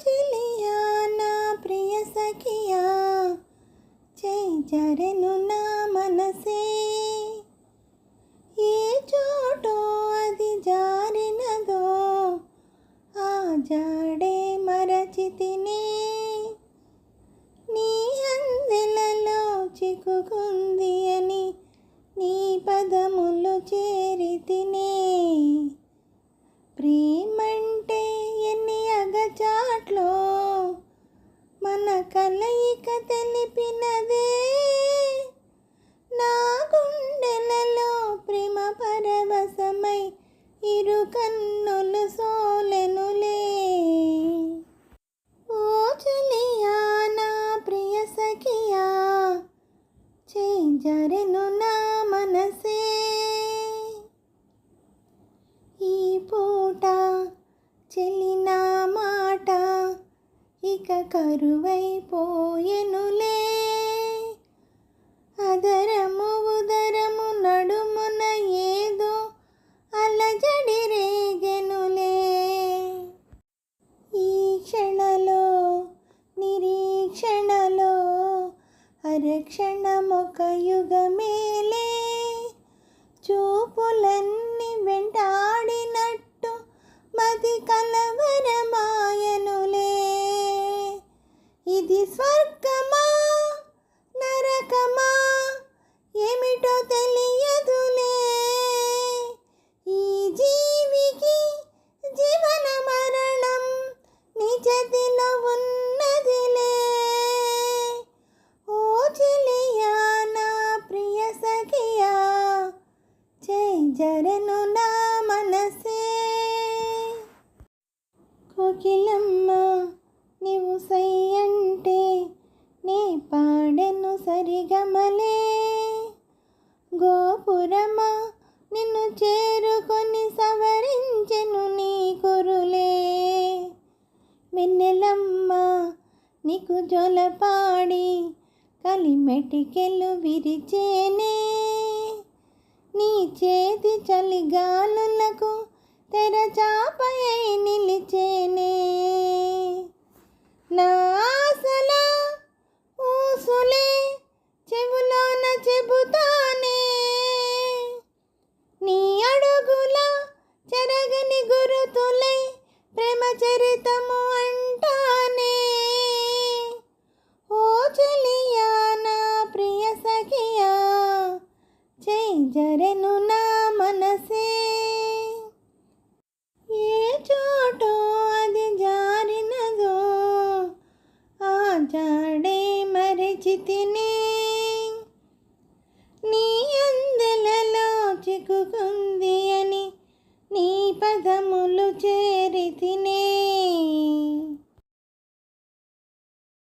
చెలియా నా ప్రియ సఖియా, చేయి జారెను నా మనసే. ఏ చోటో అది జారినదో, ఆ జాడే మరచితినే. నీ అందెలలో చిక్కుకుంది అని నీ పదములు చేరితినే. ప్రేమంటే ఎన్ని అగచాట్లో మన కలయిక తెలిపినదే. నా గుండెలలో ప్రేమ పరవశమై ఇరు కన్నులు సోలెనులే. ఓ చెలియా నా ప్రియ సఖియా, చేయి జారెను నా మనసే. ఈ పూట చెలినా మాట ఇక కరువైపోయెనులే. అదరము ఉదరము నడుమున ఏదో అలజడి రేగెనులే. ఈ క్షణలో నిరీక్షణలో అరక్షణమొక యుగమేలే. చూపులన్నీ వెంటాడినట్టు మది కలవరమాయనులే. ఇది స్వర్గమా నరకమా ఏమిటో తెలియదులే. ఈ జీవికి జీవన మరణం నీ చేతిలో ఉన్నదిలే. ఓ చెలియా నా ప్రియ సఖియా, చేయి జారెను నా మనసే. కోకిలమ్మ నీవు సై అంటే నే పాడెను సరిగమలే. గోపురమా నిన్ను చేరుకొని సవరించెను నీ కురులే. వెన్నెలమ్మ నీకు జోలపాడి కలిమెటికెలు విరిచేనే. నీ చేతి చలిగాలులకు తెరచాపయై నిలిచేనే. నా ఆశల ఊసులే చెవులోన చెబుతానే. నీ అడుగుల చెరగని గురుతులై ప్రేమ చరితము అంటానే. ఓ చెలియా నా ప్రియ సఖియా, చేయి జారెను నా మనసే. ఏ చోటో అది జారినదో, ఆ జాడే మరచితినే.